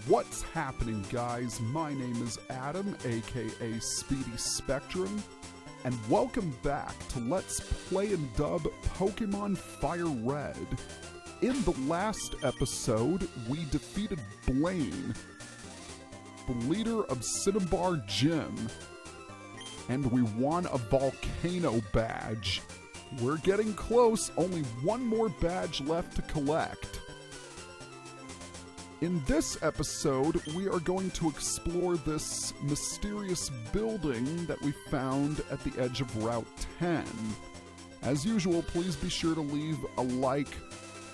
What's happening, guys? My name is Adam, aka Speedy Spectrum, and welcome back to Let's Play and Dub Pokemon Fire Red. In the last episode, we defeated Blaine, the leader of Cinnabar Gym, and we won a Volcano badge. We're getting close, only one more badge left to collect. In this episode, we are going to explore this mysterious building that we found at the edge of Route 10. As usual, please be sure to leave a like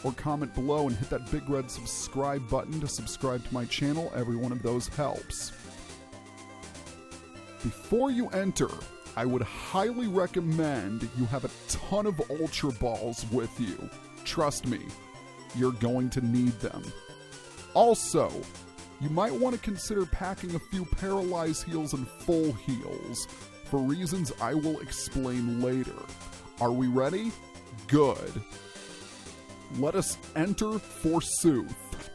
or comment below and hit that big red subscribe button to subscribe to my channel. Every one of those helps. Before you enter, I would highly recommend you have a ton of Ultra Balls with you. Trust me, you're going to need them. Also, you might want to consider packing a few Paralyze Heals and Full Heals, for reasons I will explain later. Are we ready? Good. Let us enter forsooth.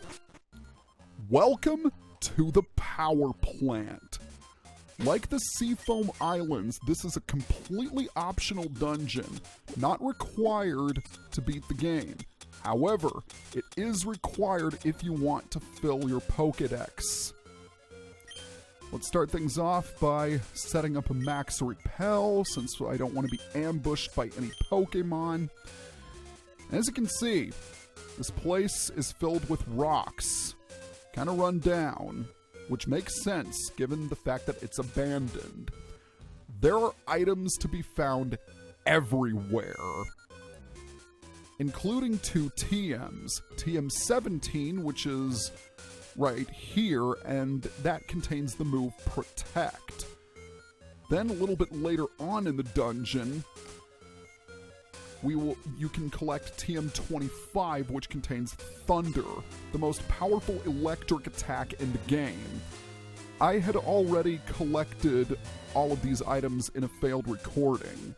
Welcome to the Power Plant. Like the Seafoam Islands, this is a completely optional dungeon, not required to beat the game. However, it is required if you want to fill your Pokédex. Let's start things off by setting up a max repel, since I don't want to be ambushed by any Pokemon. As you can see, this place is filled with rocks, kind of run down, which makes sense given the fact that it's abandoned. There are items to be found everywhere, including two TMs. TM17, which is right here, and that contains the move Protect. Then a little bit later on in the dungeon, you can collect TM25, which contains Thunder, the most powerful electric attack in the game. I had already collected all of these items in a failed recording.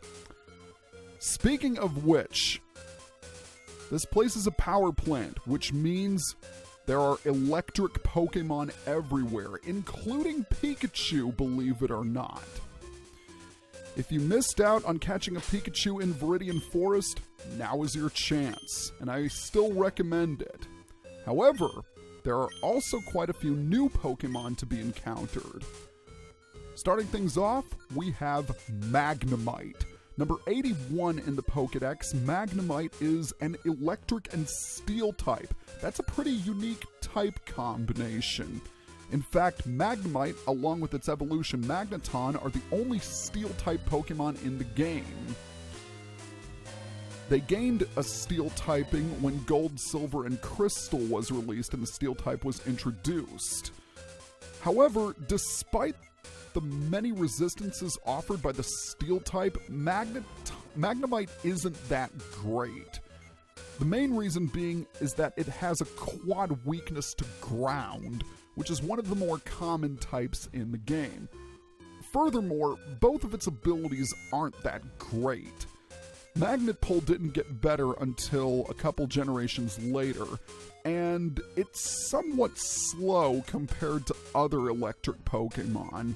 Speaking of which, this place is a power plant, which means there are electric Pokemon everywhere, including Pikachu, believe it or not. If you missed out on catching a Pikachu in Viridian Forest, now is your chance, and I still recommend it. However, there are also quite a few new Pokemon to be encountered. Starting things off, we have Magnemite. Number 81 in the Pokédex, Magnemite is an electric and steel type. That's a pretty unique type combination. In fact, Magnemite, along with its evolution Magneton, are the only steel-type Pokemon in the game. They gained a steel typing when Gold, Silver, and Crystal was released and the steel type was introduced. However, despite the many resistances offered by the steel type, Magnemite isn't that great. The main reason being is that it has a quad weakness to ground, which is one of the more common types in the game. Furthermore, both of its abilities aren't that great. Magnet Pull didn't get better until a couple generations later, and it's somewhat slow compared to other electric Pokemon.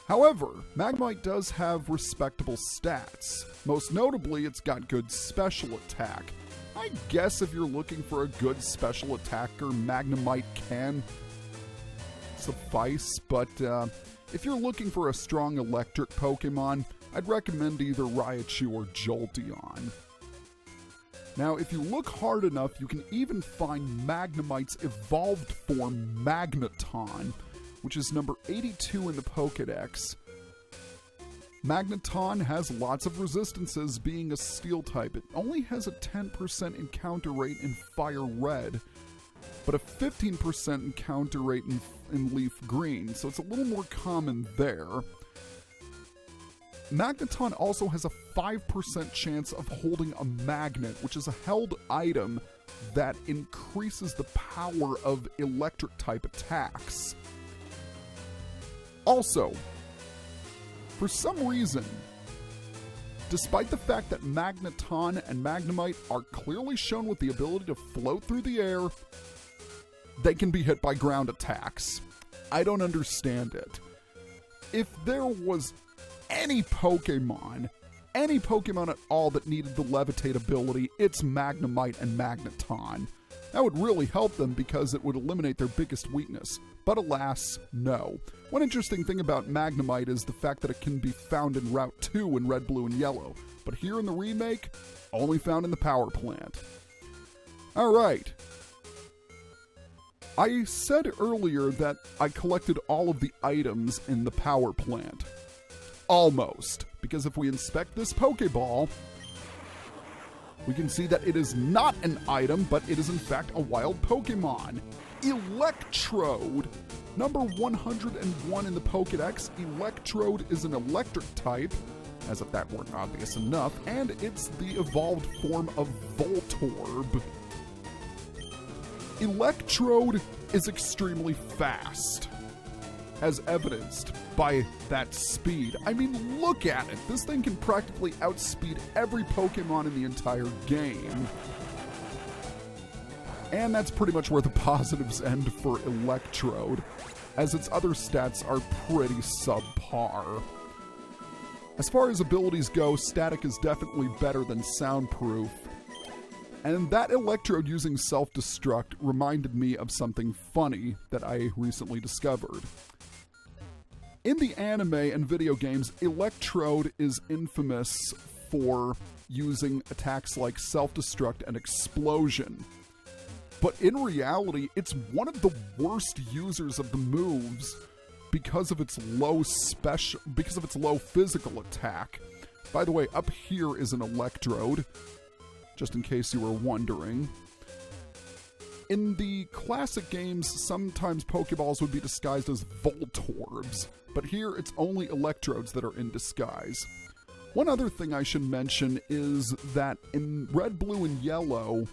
However, Magnemite does have respectable stats. Most notably, it's got good special attack. I guess if you're looking for a good special attacker, Magnemite can suffice, but if you're looking for a strong electric Pokemon, I'd recommend either Raichu or Jolteon. Now, if you look hard enough, you can even find Magnemite's evolved form, Magneton, which is number 82 in the Pokédex. Magneton has lots of resistances, being a steel type. It only has a 10% encounter rate in Fire Red, but a 15% encounter rate in Leaf Green, so it's a little more common there. Magneton also has a 5% chance of holding a magnet, which is a held item that increases the power of electric type attacks. Also, for some reason, despite the fact that Magneton and Magnemite are clearly shown with the ability to float through the air, they can be hit by ground attacks. I don't understand it. If there was any Pokemon at all that needed the Levitate ability, it's Magnemite and Magneton. That would really help them because it would eliminate their biggest weakness. But alas, no. One interesting thing about Magnemite is the fact that it can be found in Route 2 in Red, Blue, and Yellow. But here in the remake, only found in the power plant. Alright. I said earlier that I collected all of the items in the power plant. Almost. Because if we inspect this Pokeball, we can see that it is not an item, but it is in fact a wild Pokemon. Electrode. Number 101 in the Pokédex, Electrode is an electric type, as if that weren't obvious enough, and it's the evolved form of Voltorb. Electrode is extremely fast, as evidenced by that speed. I mean, look at it. This thing can practically outspeed every Pokemon in the entire game. And that's pretty much where the positives end for Electrode, as its other stats are pretty subpar. As far as abilities go, Static is definitely better than Soundproof. And that Electrode using Self-Destruct reminded me of something funny that I recently discovered. In the anime and video games, Electrode is infamous for using attacks like Self-Destruct and Explosion. But in reality, it's one of the worst users of the moves because of its low physical attack. By the way, up here is an Electrode, just in case you were wondering. In the classic games, sometimes Pokeballs would be disguised as Voltorbs, but here it's only Electrodes that are in disguise. One other thing I should mention is that in Red, Blue, and Yellow,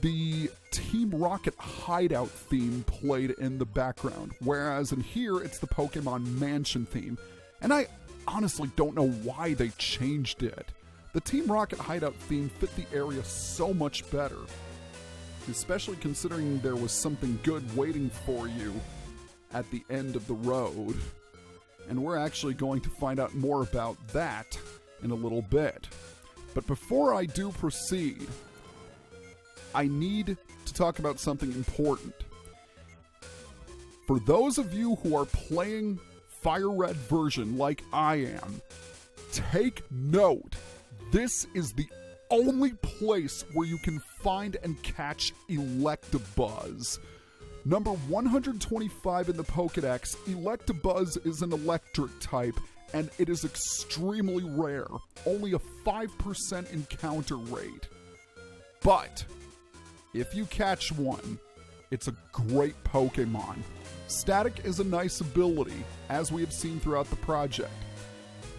the Team Rocket hideout theme played in the background, whereas in here it's the Pokemon Mansion theme. And I honestly don't know why they changed it. The Team Rocket hideout theme fit the area so much better, especially considering there was something good waiting for you at the end of the road. And we're actually going to find out more about that in a little bit. But before I do proceed, I need to talk about something important. For those of you who are playing Fire Red version like I am, take note. This is the only place where you can find and catch Electabuzz. Number 125 in the Pokédex, Electabuzz is an electric type, and it is extremely rare, only a 5% encounter rate. But if you catch one, it's a great Pokemon. Static is a nice ability, as we have seen throughout the project.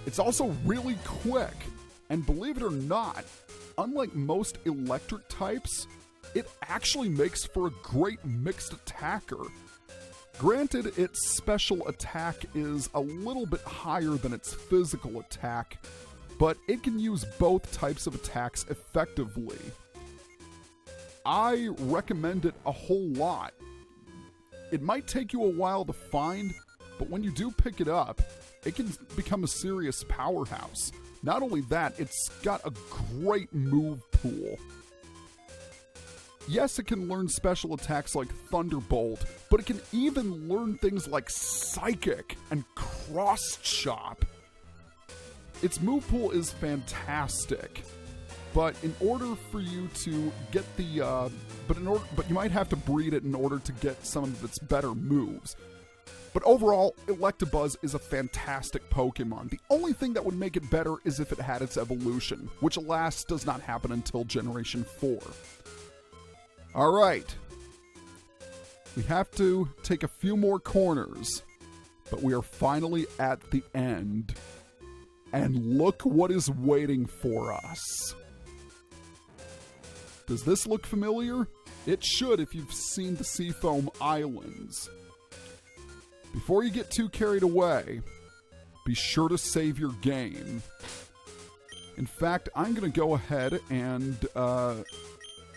It's also really quick, and believe it or not, unlike most electric types, it actually makes for a great mixed attacker. Granted, its special attack is a little bit higher than its physical attack, but it can use both types of attacks effectively. I recommend it a whole lot. It might take you a while to find, but when you do pick it up, it can become a serious powerhouse. Not only that, it's got a great move pool. Yes, it can learn special attacks like Thunderbolt, but it can even learn things like Psychic and Cross Chop. Its move pool is fantastic, but in order for you to get the, but you might have to breed it in order to get some of its better moves. But overall, Electabuzz is a fantastic Pokemon. The only thing that would make it better is if it had its evolution, which alas does not happen until Generation 4. Alright. We have to take a few more corners, but we are finally at the end. And look what is waiting for us. Does this look familiar? It should if you've seen the Seafoam Islands. Before you get too carried away, be sure to save your game. In fact, I'm going to go ahead and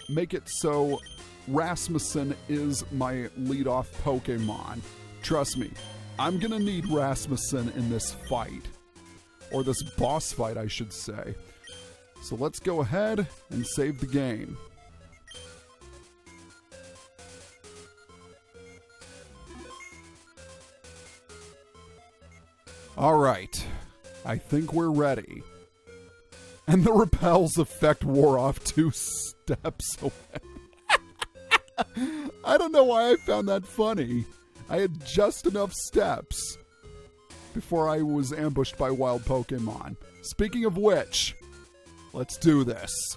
make it so Rasmussen is my leadoff Pokemon. Trust me, I'm gonna need Rasmussen in this fight. Or this boss fight, I should say. So let's go ahead and save the game. Alright, I think we're ready. And the repel's effect wore off 2 steps away. I don't know why I found that funny. I had just enough steps before I was ambushed by wild Pokemon. Speaking of which, let's do this.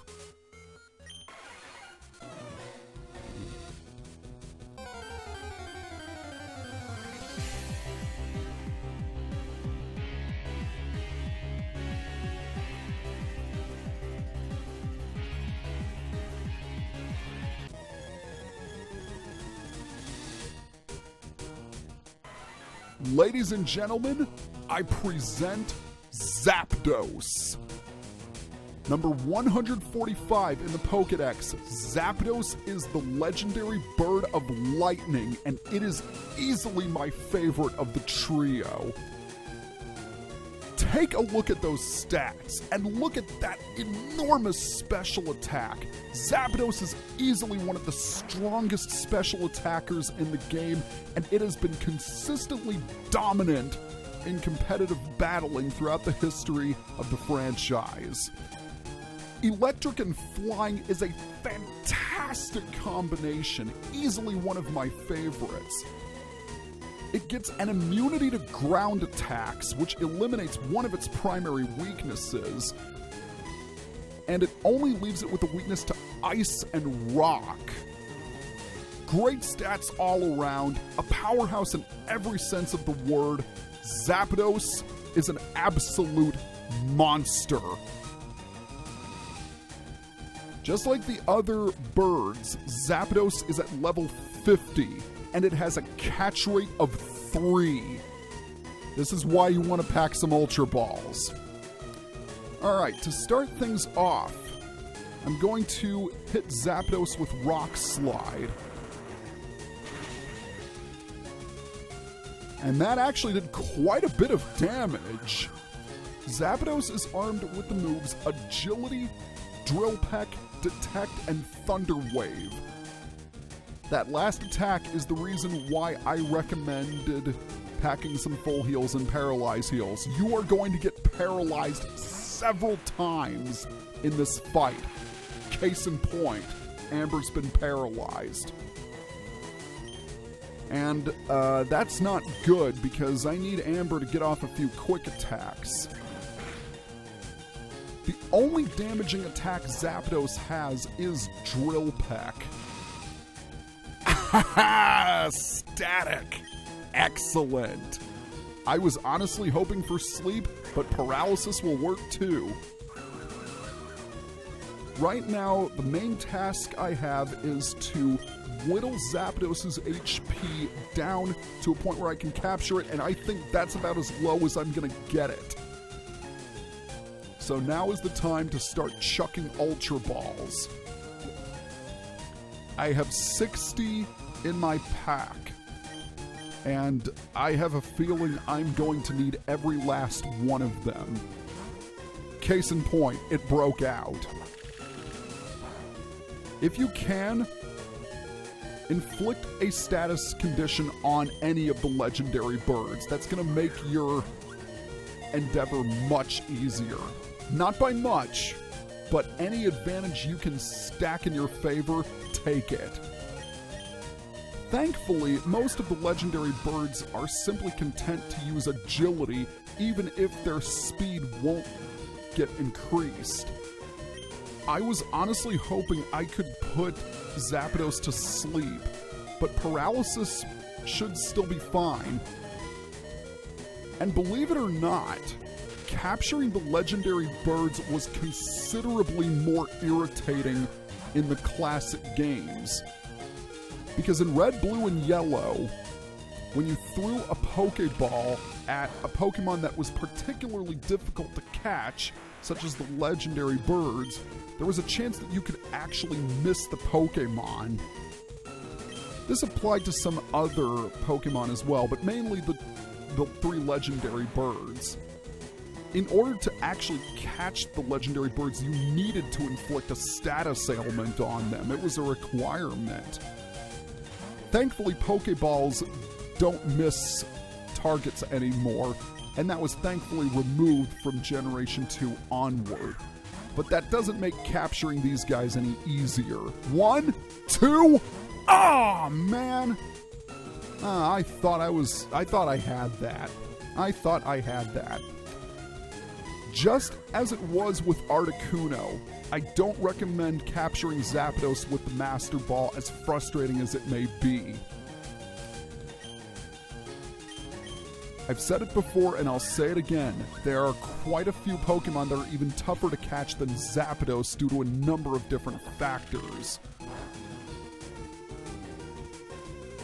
Ladies and gentlemen, I present Zapdos. Number 145 in the Pokédex, Zapdos is the legendary bird of lightning, and it is easily my favorite of the trio. Take a look at those stats, and look at that enormous special attack. Zapdos is easily one of the strongest special attackers in the game, and it has been consistently dominant in competitive battling throughout the history of the franchise. Electric and flying is a fantastic combination, easily one of my favorites. It gets an immunity to ground attacks, which eliminates one of its primary weaknesses, and it only leaves it with a weakness to ice and rock. Great stats all around, a powerhouse in every sense of the word. Zapdos is an absolute monster. Just like the other birds, Zapdos is at level 50, and it has a catch rate of 3. This is why you want to pack some Ultra Balls. Alright, to start things off, I'm going to hit Zapdos with Rock Slide. And that actually did quite a bit of damage. Zapdos is armed with the moves Agility, Drill Peck, Detect, and Thunder Wave. That last attack is the reason why I recommended packing some Full Heals and Paralyze Heals. You are going to get paralyzed several times in this fight. Case in point, Amber's been paralyzed. And that's not good because I need Amber to get off a few quick attacks. The only damaging attack Zapdos has is Drill Peck. Static! Excellent! I was honestly hoping for sleep, but paralysis will work too. Right now, the main task I have is to whittle Zapdos' HP down to a point where I can capture it, and I think that's about as low as I'm gonna get it. So now is the time to start chucking Ultra Balls. I have 60 in my pack, and I have a feeling I'm going to need every last one of them. Case in point, it broke out. If you can, inflict a status condition on any of the legendary birds. That's going to make your endeavor much easier. Not by much, but any advantage you can stack in your favor, take it. Thankfully, most of the legendary birds are simply content to use agility, even if their speed won't get increased. I was honestly hoping I could put Zapdos to sleep, but paralysis should still be fine. And believe it or not, capturing the legendary birds was considerably more irritating in the classic games. Because in Red, Blue, and Yellow, when you threw a Pokeball at a Pokemon that was particularly difficult to catch, such as the legendary birds, there was a chance that you could actually miss the Pokemon. This applied to some other Pokemon as well, but mainly the 3 legendary birds. In order to actually catch the legendary birds, you needed to inflict a status ailment on them. It was a requirement. Thankfully, Pokeballs don't miss targets anymore, and that was thankfully removed from Generation 2 onward. But that doesn't make capturing these guys any easier. 1, 2, ah, man! I thought I had that. I thought I had that. Just as it was with Articuno, I don't recommend capturing Zapdos with the Master Ball, as frustrating as it may be. I've said it before and I'll say it again, there are quite a few Pokemon that are even tougher to catch than Zapdos due to a number of different factors.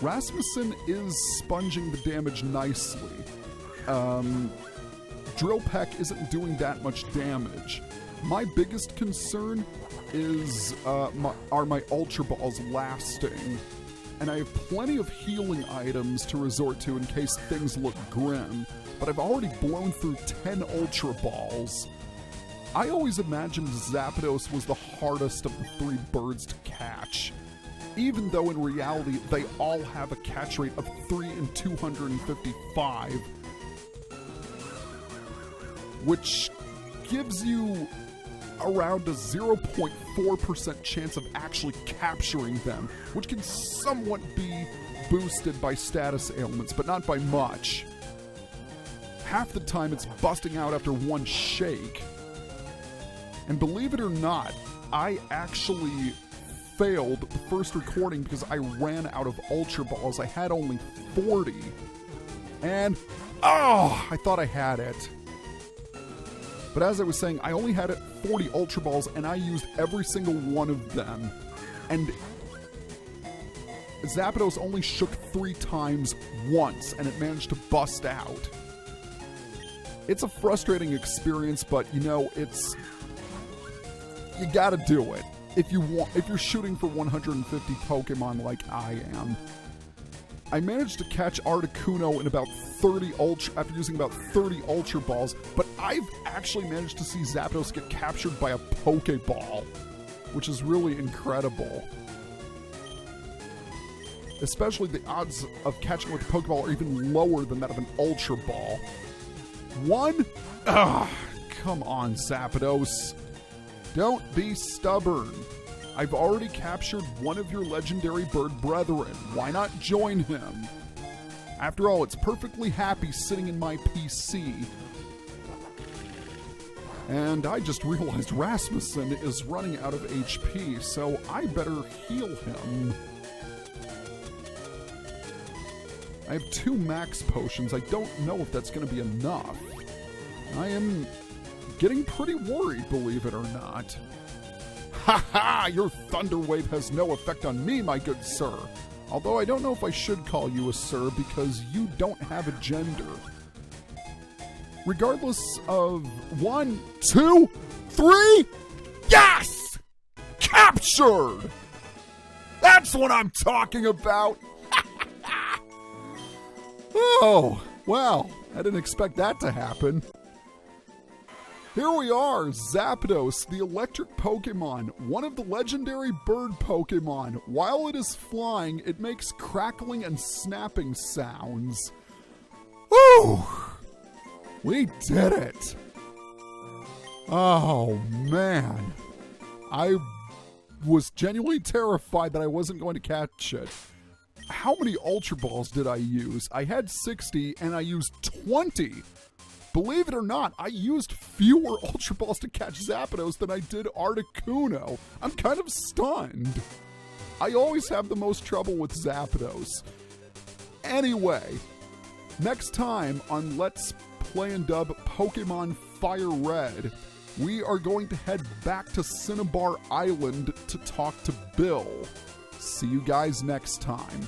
Rasmussen is sponging the damage nicely. Drill Peck isn't doing that much damage. My biggest concern is are my Ultra Balls lasting? And I have plenty of healing items to resort to in case things look grim, but I've already blown through 10 Ultra Balls. I always imagined Zapdos was the hardest of the 3 birds to catch, even though in reality they all have a catch rate of 3 in 255, which gives you around a 0.4% chance of actually capturing them, which can somewhat be boosted by status ailments, but not by much. Half the time it's busting out after 1 shake. And believe it or not, I actually failed the first recording because I ran out of Ultra Balls. I had only 40. And, I thought I had it. But as I was saying, I only had 40 Ultra Balls, and I used every single one of them. And Zapdos only shook 3 times once, and it managed to bust out. It's a frustrating experience, but you know, you gotta do it. If you're shooting for 150 Pokemon like I am. I managed to catch Articuno in about 30 after using about 30 Ultra Balls, but I've actually managed to see Zapdos get captured by a Pokeball, which is really incredible. Especially the odds of catching with a Pokeball are even lower than that of an Ultra Ball. 1? Come on, Zapdos. Don't be stubborn. I've already captured one of your legendary bird brethren. Why not join him? After all, it's perfectly happy sitting in my PC. And I just realized Rasmussen is running out of HP, so I better heal him. I have 2 max potions. I don't know if that's going to be enough. I am getting pretty worried, believe it or not. Ha ha! Your Thunder Wave has no effect on me, my good sir. Although I don't know if I should call you a sir because you don't have a gender. Regardless of 1, 2, 3, yes! Captured! That's what I'm talking about! Oh, well, I didn't expect that to happen. Here we are, Zapdos, the electric Pokemon, one of the legendary bird Pokemon. While it is flying, it makes crackling and snapping sounds. Woo! We did it! Oh, man. I was genuinely terrified that I wasn't going to catch it. How many Ultra Balls did I use? I had 60, and I used 20. Believe it or not, I used fewer Ultra Balls to catch Zapdos than I did Articuno. I'm kind of stunned. I always have the most trouble with Zapdos. Anyway, next time on Let's Play and Dub Pokemon Fire Red, we are going to head back to Cinnabar Island to talk to Bill. See you guys next time.